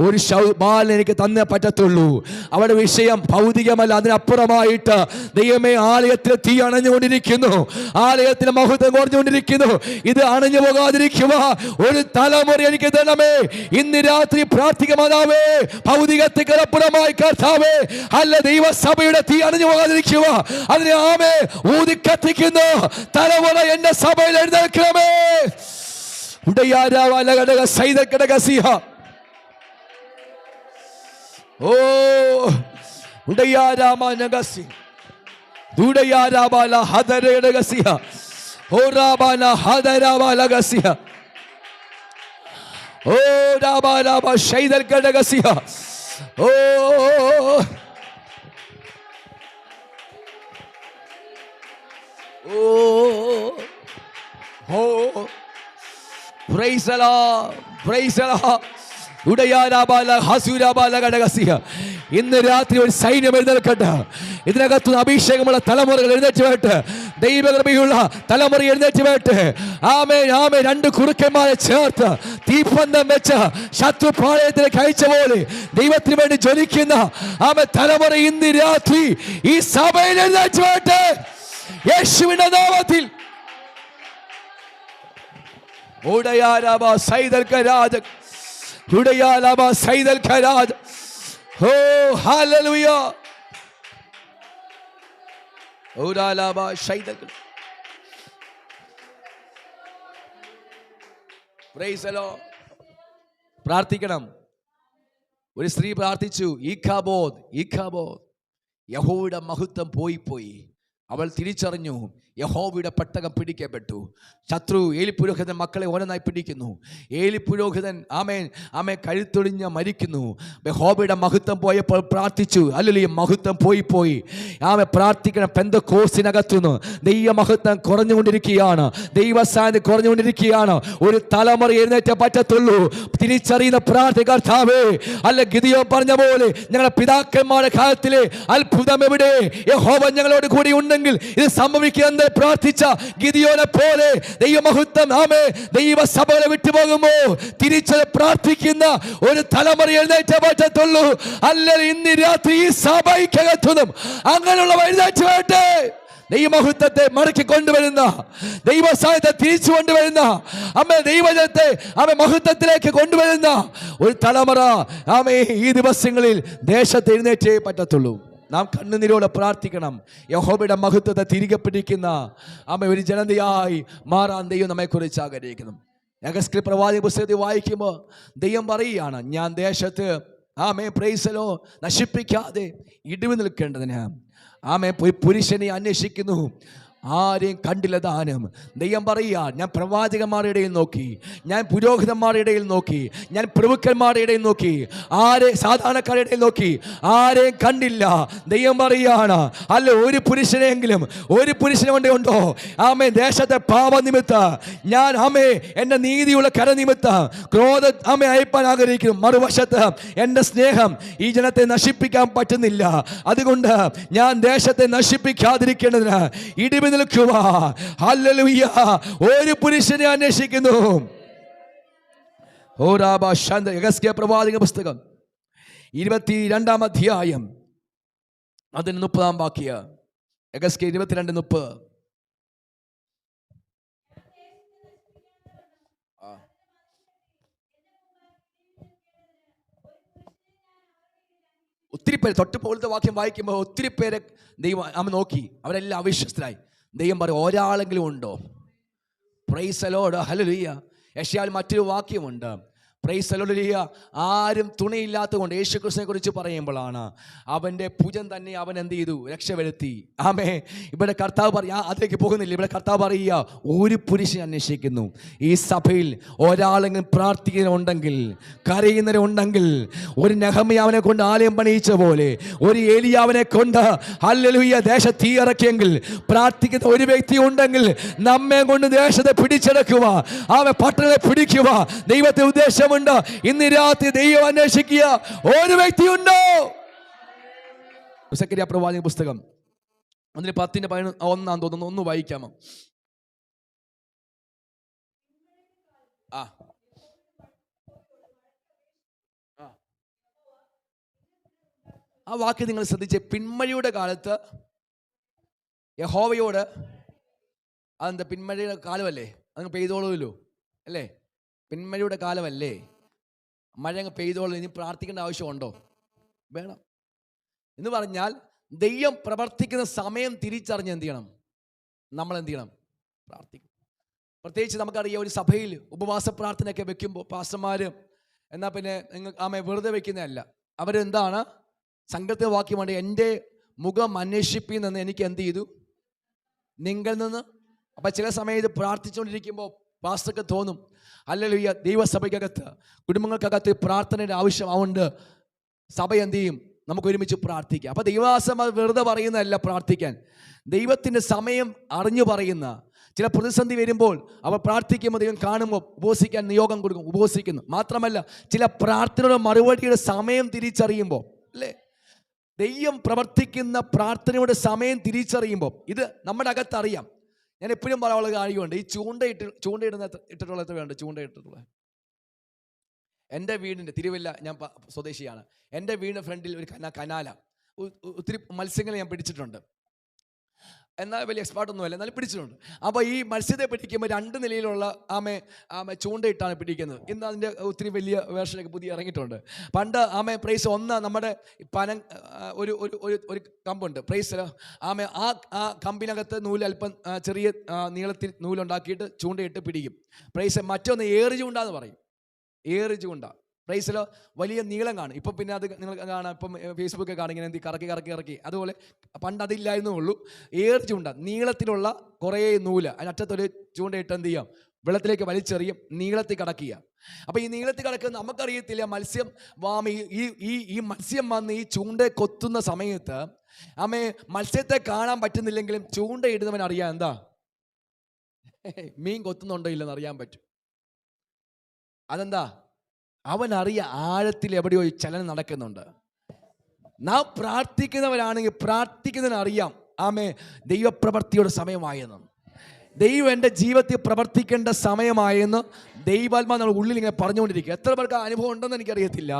ഒരു ബാലൻ എനിക്ക് തന്നേ പറ്റത്തുള്ളൂ. അവരുടെ വിഷയം ഭൗതികമല്ല, അതിനപ്പുറമായിട്ട് ദൈവമേ ആലയത്തിൽ തീ അണഞ്ഞുകൊണ്ടിരിക്കുന്നു, ആലയത്തിന് മഹത്വം കുറഞ്ഞുകൊണ്ടിരിക്കുന്നു, ഇത് അണഞ്ഞു പോകാതിരിക്കുക ഒരു തലമുറ എനിക്ക് തരണമേ. ഇന്ന് രാത്രി പ്രാർത്ഥിക്കമാതാവേ, ഭൗതികത്തിക്കപ്പുറമായി കർത്താവേ, അല്ല ദൈവസഭയുടെ തീ അണഞ്ഞു പോകാതിരിക്കുക, അതിനെ ആമേ ഊതിക്കത്തിക്കുന്നു തലമുറ എന്റെ സഭയിൽ എഴുന്നേൽക്കണമേ. ഓ ഉടയാരാമനഗസി ദുടയാരാബാല ഹദരഗസിയ ഓരാബാല ഹദരാബാലഗസിയ ഓ രാബാലാബ ശൈദൽഗഡഗസിയ ഓ ഓ praise the Lord, praise the Lord. ഇന്ന് രാത്രി ഒരു സൈന്യം എഴുന്നേൽക്കട്ടെ. ഇതിനകത്ത് അഭിഷേകമുള്ള തലമുറകൾ എഴുന്നേറ്റ് വേട്ടെ, ദൈവകൃപയുള്ള തലമുറ എഴുന്നേറ്റ് വേട്ടെ. ആമേൻ, ആമേൻ. രണ്ട് കുറുക്കന്മാരെ ചേർത്ത് തീപ്പന്തം വെച്ച് ശത്രുപാളയത്തിലേക്ക് അയച്ച പോലെ ദൈവത്തിന് വേണ്ടി ജ്വലിക്കുന്ന ആമേൻ തലമുറ ഇന്ന് രാത്രി ഈ സഭയിൽ എഴുന്നേറ്റ് വേട്ടെ, യേശുവിന്റെ നാമത്തിൽ. ഓടയാരാബാ സൈദൽ കരാജ ഉടയാലാബാ സൈദൽ കരാജ. ഓ ഹല്ലേലൂയ. ഓരാലാബാ സൈദൽ. Praise the Lord. പ്രാർത്ഥിക്കണം. ഒരു സ്ത്രീ പ്രാർത്ഥിച്ചു, ഈഖാബോദ് ഈഖാബോദ്, യഹോവയുടെ മഹത്വം പോയി. അവൾ തിരിച്ചറിഞ്ഞു, യഹോവയുടെ പെട്ടകം പിടിക്കപ്പെട്ടു. ശത്രു ഏലി പുരോഹിതൻ മക്കളെ ഓരോന്നായി പിടിക്കുന്നു. ഏലി പുരോഹിതൻ ആമേൻ കഴുത്തൊടിഞ്ഞ് മരിക്കുന്നു. യഹോവയുടെ മഹത്വം പോയപ്പോൾ പ്രാർത്ഥിച്ചു, അല്ലെങ്കിൽ മഹത്വം പോയി. ആമേ പ്രാർത്ഥിക്കണം. പെന്തക്കോസ്തിനകത്തുനിന്ന് ദൈവ മഹത്വം കുറഞ്ഞുകൊണ്ടിരിക്കുകയാണ്, ദൈവസാന്നിധ്യം കുറഞ്ഞുകൊണ്ടിരിക്കുകയാണ്. ഒരു തലമുറ എഴുന്നേറ്റേ പറ്റത്തുള്ളൂ. തിരിച്ചറിയുന്ന പ്രാർത്ഥന കർത്താവേ, അല്ല ഗിദിയോൻ പറഞ്ഞ പോലെ ഞങ്ങളുടെ പിതാക്കന്മാരുടെ കാലത്തിലെ അത്ഭുതം എവിടെ? യഹോവ ഞങ്ങളോട് കൂടി ഉണ്ടെങ്കിൽ ഇത് സംഭവിക്കുന്നത് പ്രാർത്ഥിച്ച ഗിദിയോനെ പോലെ ദൈവമഹത്വം ആമേ ദൈവസഭകളെ വിട്ടുപോകുമ്പോ തിരിച്ച് പ്രാർത്ഥിക്കുന്ന ഒരു തലമുറ എഴുന്നേറ്റേ പറ്റത്തുള്ളൂ. അല്ലെങ്കിൽ ഇന്ന് രാത്രി ഈ സഭയ്ക്കകത്തുനിന്നും അങ്ങനെയുള്ള എഴുന്നേറ്റ് വേട്ടെ. ദൈവമഹത്വത്തെ മടക്കി കൊണ്ടുവരുന്ന, ദൈവസാന്നിധ്യത്തെ തിരിച്ചു കൊണ്ടുവരുന്ന, ദൈവജനത്തെ മഹത്വത്തിലേക്ക് കൊണ്ടുവരുന്ന ഒരു തലമുറ ഈ ദിവസങ്ങളിൽ ദേശത്ത് എഴുന്നേറ്റേ പറ്റത്തുള്ളൂ. നാം കണ്ണുനീരോടെ പ്രാർത്ഥിക്കണം. യഹോവയുടെ മഹത്വത്തെ തിരികെ പിടിക്കുന്ന ഒരു ജനതയായി മാറാൻ ദൈവം നമ്മെക്കുറിച്ച് ആഗ്രഹിക്കുന്നു. യഹസ്കേൽ പ്രവാചക പുസ്തകത്തിൽ വായിക്കുമ്പോൾ ദൈവം പറയുകയാണ്, ഞാൻ ദേശത്ത് പ്രൈസ് ദി ലോർഡ് നശിപ്പിക്കാതെ ഇടിവ് നിൽക്കേണ്ടതിന് പുരുഷനെ അന്വേഷിക്കുന്നു, ആരെയും കണ്ടില്ല താനും. ദൈവം പറയുക, ഞാൻ പ്രവാചകന്മാരുടെ ഇടയിൽ നോക്കി, ഞാൻ പുരോഹിതന്മാരുടെ ഇടയിൽ നോക്കി, ഞാൻ പ്രഭുക്കന്മാരുടെ ഇടയിൽ നോക്കി, സാധാരണക്കാരുടെ ഇടയിൽ നോക്കി, ആരെയും കണ്ടില്ല. ദൈവം പറയുകയാണ്, അല്ല ഒരു പുരുഷനെങ്കിലും ഒരു പുരുഷനെ കൊണ്ട് ഉണ്ടോ ദേശത്തെ പാപനിമിത്ത ഞാൻ എൻ്റെ നീതിയുള്ള കരനിമിത്ത ക്രോധ അയപ്പാൻ ആഗ്രഹിക്കുന്നു. മറുവശത്ത് എൻ്റെ സ്നേഹം ഈ ജനത്തെ നശിപ്പിക്കാൻ പറ്റുന്നില്ല. അതുകൊണ്ട് ഞാൻ ദേശത്തെ നശിപ്പിക്കാതിരിക്കേണ്ടതിന് ഇടിവ് നിൽക്കുക. ഹല്ലേലൂയ. ഒരു പുരുഷനെ അന്വേഷിക്കുന്നു. യഹസ്കേൽ പ്രവാചക പുസ്തകം 22 അധ്യായം അതിന് 30 വാക്യം. യഹസ്കേൽ 22:30. ഒത്തിരി പേര് തൊട്ട് പോലത്തെ വാക്യം വായിക്കുമ്പോൾ ഒത്തിരി പേരെ ദൈവം നോക്കി, അവരെല്ലാം അവിശ്വസ്തരായി. ദൈവം പറയും, ഒരാളെങ്കിലും ഉണ്ടോ? Price the Lord. ഹല്ലേലൂയ. യെശയ്യാവിൽ മറ്റൊരു വാക്യമുണ്ട്, പ്രൈസ് ഹല്ലേലൂയ. ആരും തുണയില്ലാത്തത് കൊണ്ട് യേശുക്രിസ്തുവിനെ കുറിച്ച് പറയുമ്പോഴാണ് അവൻ്റെ ഭുജം തന്നെ അവൻ എന്ത് ചെയ്തു? രക്ഷപ്പെടുത്തി. ആമേ. ഇവിടെ കർത്താവ് അതിലേക്ക് പോകുന്നില്ല. ഇവിടെ കർത്താവ് പറയുക, ഒരു പുരുഷൻ അന്വേഷിക്കുന്നു. ഈ സഭയിൽ ഒരാളെങ്കിലും പ്രാർത്ഥിക്കുന്നുണ്ടെങ്കിൽ, കരയുന്നവരുണ്ടെങ്കിൽ, ഒരു നെഹമ്യാവിനെ കൊണ്ട് ആലയം പണിയിച്ച പോലെ, ഒരു ഏലിയാവിനെ കൊണ്ട് ഹല്ലേലൂയ ദേശത്ത് തീ ഇറക്കിയെങ്കിൽ, പ്രാർത്ഥിക്കുന്ന ഒരു വ്യക്തി ഉണ്ടെങ്കിൽ നമ്മെ കൊണ്ട് ദേശത്തെ പിടിച്ചെടുക്കുക, അവൻ പട്ടണത്തെ പിടിക്കുക. ദൈവത്തെ ഉദ്ദേശമുണ്ട്. ഇന്ന് രാത്രി ദൈവം അന്വേഷിക്കുക, ഒരു വ്യക്തിയുണ്ടോ? സെക്കരിയ പ്രവാചക പുസ്തകം 10:11 തോന്നുന്നു, ഒന്ന് വായിക്കാമോ? ആ വാക്യം നിങ്ങൾ ശ്രദ്ധിച്ച്. പിന്മഴയുടെ കാലത്ത് യഹോവയോട്, അതെന്താ പിന്മഴയുടെ കാലമല്ലേ, അങ്ങ് പെയ്തോളൂല്ലോ അല്ലേ? പിന്മഴയുടെ കാലമല്ലേ, മഴ അങ്ങ് പെയ്തോളൂ, ഇനി പ്രാർത്ഥിക്കേണ്ട ആവശ്യമുണ്ടോ? വേണം. എന്ന് പറഞ്ഞാൽ ദൈവം പ്രവർത്തിക്കുന്ന സമയം തിരിച്ചറിഞ്ഞ് എന്ത് ചെയ്യണം? നമ്മൾ എന്ത് ചെയ്യണം? പ്രാർത്ഥിക്കണം. പ്രത്യേകിച്ച് നമുക്കറിയാം, ഒരു സഭയിൽ ഉപവാസ പ്രാർത്ഥനയൊക്കെ വെക്കുമ്പോൾ പാസ്റ്റർമാർ എന്നാൽ പിന്നെ നിങ്ങൾ വെറുതെ വെക്കുന്നതല്ല. അവരെന്താണ് സംഘത്തെ വാക്യമാണ്, എൻ്റെ മുഖം അന്വേഷിപ്പിന്നെന്ന് എനിക്ക് എന്ത് ചെയ്തു? നിങ്ങൾ നിന്ന്. അപ്പം ചില സമയത്ത് പ്രാർത്ഥിച്ചുകൊണ്ടിരിക്കുമ്പോൾ പാസ്റ്റർക്ക് തോന്നും, ഹല്ലേലൂയ, ദൈവസഭയ്ക്കകത്ത് കുടുംബങ്ങൾക്കകത്ത് പ്രാർത്ഥനയുടെ ആവശ്യമാവുണ്ട്, സഭ എന്ത് ചെയ്യും? നമുക്ക് ഒരുമിച്ച് പ്രാർത്ഥിക്കാം. അപ്പോൾ ദൈവാസം വെറുതെ പറയുന്നതല്ല പ്രാർത്ഥിക്കാൻ, ദൈവത്തിൻ്റെ സമയം അറിഞ്ഞു പറയുന്ന. ചില പ്രതിസന്ധി വരുമ്പോൾ അവർ പ്രാർത്ഥിക്കുമ്പോൾ ദൈവം കാണുമ്പോൾ ഉപവസിക്കാൻ നിയോഗം കൊടുക്കും, ഉപവസിക്കുന്നു. മാത്രമല്ല ചില പ്രാർത്ഥനയുടെ മറുപടിയുടെ സമയം തിരിച്ചറിയുമ്പോൾ, അല്ലേ, ദൈവം പ്രവർത്തിക്കുന്ന പ്രാർത്ഥനയുടെ സമയം തിരിച്ചറിയുമ്പോൾ ഇത് നമ്മുടെ അകത്തറിയാം. ഞാൻ എപ്പോഴും പറയാനുള്ള കാര്യമുണ്ട്, ഈ ചൂണ്ടയിടുന്ന എത്ര വേണ്ട? ചൂണ്ടയിട്ടിട്ടുള്ള എൻ്റെ വീടിൻ്റെ തിരുവല്ല, ഞാൻ സ്വദേശിയാണ്. എൻ്റെ വീടിൻ്റെ ഫ്രണ്ടിൽ ഒരു കനാല, ഒത്തിരി മത്സ്യങ്ങൾ ഞാൻ പിടിച്ചിട്ടുണ്ട്. എന്നാൽ വലിയ എക്സ്പേർട്ടൊന്നുമല്ല, എന്നാലും പിടിച്ചിട്ടുണ്ട്. അപ്പോൾ ഈ മത്സ്യത്തെ പിടിക്കുമ്പോൾ 2 നിലയിലുള്ള ചൂണ്ടയിട്ടാണ് പിടിക്കുന്നത്. ഇന്ന് അതിൻ്റെ ഒത്തിരി വലിയ വേർഷനൊക്കെ പുതിയ ഇറങ്ങിയിട്ടുണ്ട്. പണ്ട് പ്രൈസ് ഒന്ന് നമ്മുടെ ഒരു കമ്പുണ്ട് പ്രൈസ്. ആ കമ്പിനകത്ത് നൂല് അല്പം ചെറിയ നീളത്തിൽ നൂലുണ്ടാക്കിയിട്ട് ചൂണ്ടയിട്ട് പിടിക്കും പ്രൈസ്. മറ്റൊന്ന് ഏറ് ചൂണ്ടാന്ന് പറയും. ഏറ് ചൂണ്ട പ്രൈസിലോ വലിയ നീളം കാണും. ഇപ്പം പിന്നെ അത് നിങ്ങൾ കാണാം, ഇപ്പം ഫേസ്ബുക്കൊക്കെ കാണിങ്ങനെ എന്ത് കറക്കി. അതുപോലെ പണ്ട് അതില്ലായിരുന്നുള്ളൂ. ഏറ് ചൂണ്ട നീളത്തിലുള്ള കുറേ നൂല്, അതിനറ്റത്തൊരു ചൂണ്ടയിട്ട് എന്ത് ചെയ്യാം? വെള്ളത്തിലേക്ക് വലിച്ചെറിയും, നീളത്തിൽ കടക്കുക. അപ്പോൾ ഈ നീളത്തിൽ കിടക്കുന്ന നമുക്കറിയത്തില്ല, മത്സ്യം ഈ മത്സ്യം വന്ന് ഈ ചൂണ്ട കൊത്തുന്ന സമയത്ത് മത്സ്യത്തെ കാണാൻ പറ്റുന്നില്ലെങ്കിലും ചൂണ്ടയിടുന്നവൻ അറിയാം എന്താ മീൻ കൊത്തുന്നുണ്ടോ ഇല്ലെന്ന് അറിയാൻ പറ്റും. അതെന്താ? അവനറിയാം ആഴത്തിൽ എവിടെയോ ചലനം നടക്കുന്നുണ്ട്. നാം പ്രാർത്ഥിക്കുന്നവരാണെങ്കിൽ പ്രാർത്ഥിക്കുന്നതിനറിയാം ദൈവപ്രവൃത്തിയുടെ സമയമായെന്ന്, ദൈവം എൻ്റെ ജീവിതത്തിൽ പ്രവർത്തിക്കേണ്ട സമയമായെന്ന് ദൈവാത്മാ നമ്മുടെ ഉള്ളിൽ ഇങ്ങനെ പറഞ്ഞുകൊണ്ടിരിക്കുക. എത്ര പേർക്ക് അനുഭവം ഉണ്ടെന്ന് എനിക്കറിയത്തില്ല.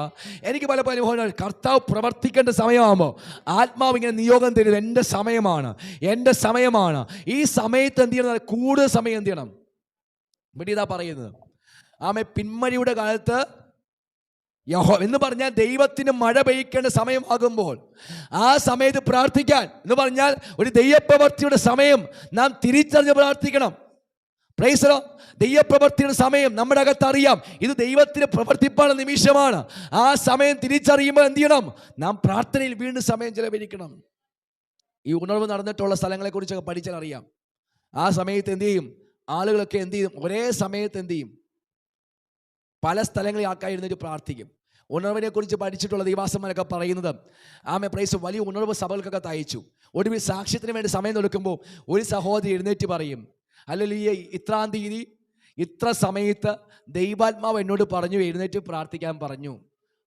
എനിക്ക് പലപ്പോൾ അനുഭവം, കർത്താവ് പ്രവർത്തിക്കേണ്ട സമയമാകുമ്പോൾ ആത്മാവ് ഇങ്ങനെ നിയോഗം തരുന്നത് എൻ്റെ സമയമാണ്. ഈ സമയത്ത് എന്ത് ചെയ്യണം? കൂടുതൽ സമയം എന്ത് ചെയ്യണം? ഇവിടെ ഇതാ പറയുന്നത്, പിന്മഴയുടെ കാലത്ത് എന്ന് പറഞ്ഞാൽ ദൈവത്തിന് മഴ പെയ്ക്കേണ്ട സമയമാകുമ്പോൾ ആ സമയത്ത് പ്രാർത്ഥിക്കാൻ എന്ന് പറഞ്ഞാൽ ഒരു ദൈവപ്രവൃത്തിയുടെ സമയം നാം തിരിച്ചറിഞ്ഞ് പ്രാർത്ഥിക്കണം. Price the Lord. ദൈവപ്രവൃത്തിയുടെ സമയം നമ്മുടെ അകത്ത് അറിയാം, ഇത് ദൈവത്തിന് പ്രവർത്തിപ്പാനുള്ള നിമിഷമാണ്. ആ സമയം തിരിച്ചറിയുമ്പോൾ എന്ത് ചെയ്യണം? നാം പ്രാർത്ഥനയിൽ വീണ്ടും സമയം ചെലവഴിക്കണം. ഈ ഉണർവ് നടന്നിട്ടുള്ള സ്ഥലങ്ങളെക്കുറിച്ചൊക്കെ പഠിച്ചാൽ അറിയാം. ആ സമയത്ത് എന്ത് ചെയ്യും? ആളുകളൊക്കെ എന്ത് ചെയ്യും? ഒരേ സമയത്ത് എന്ത് ചെയ്യും? പല സ്ഥലങ്ങളിൽ ആൾക്കാർ ഇരുന്നിട്ട് പ്രാർത്ഥിക്കും. ഉണർവിനെ കുറിച്ച് പഠിച്ചിട്ടുള്ള ദൈവാസന്മാരൊക്കെ പറയുന്നത് പ്രൈസ് വലിയ ഉണർവ് സഭകൾക്കൊക്കെ തയ്ച്ചു. ഒടുവിൽ സാക്ഷ്യത്തിന് വേണ്ടി സമയം കൊടുക്കുമ്പോൾ ഒരു സഹോദരി എഴുന്നേറ്റ് പറയും, ഹല്ലേലൂയ, ഇത്രാം തീയതി ഇത്ര സമയത്ത് ദൈവാത്മാവ് എന്നോട് പറഞ്ഞു എഴുന്നേറ്റ് പ്രാർത്ഥിക്കാൻ പറഞ്ഞു.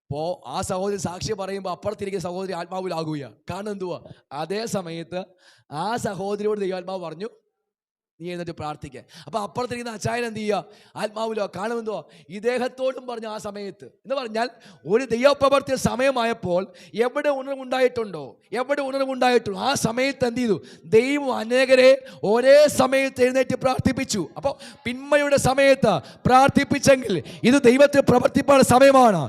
അപ്പോൾ ആ സഹോദരി സാക്ഷി പറയുമ്പോൾ അപ്പുറത്തിരിക്കുന്ന സഹോദരി ആത്മാവിലാകുക. കാരണം എന്തുവാ? അതേ സമയത്ത് ആ സഹോദരിയോട് ദൈവാത്മാവ് പറഞ്ഞു നീ എന്നിട്ട് പ്രാർത്ഥിക്കാൻ. അപ്പോൾ അപ്പുറത്തിരിക്കുന്ന അച്ചായൻ എന്ത് ചെയ്യുക? ആത്മാവിലോ കാണുമെന്തോ ഇദ്ദേഹത്തോടും പറഞ്ഞു ആ സമയത്ത്. എന്ന് പറഞ്ഞാൽ ഒരു ദൈവപ്രവർത്തിയ സമയമായപ്പോൾ എവിടെ ഉണർവുണ്ടായിട്ടുണ്ടോ ആ സമയത്ത് എന്ത് ചെയ്തു? ദൈവം അനേകരെ ഒരേ സമയത്ത് എഴുന്നേറ്റ് പ്രാർത്ഥിപ്പിച്ചു. അപ്പോൾ പിന്മയുടെ സമയത്ത് പ്രാർത്ഥിപ്പിച്ചെങ്കിൽ ഇത് ദൈവത്തെ പ്രവർത്തിപ്പാനുള്ള സമയമാണ്.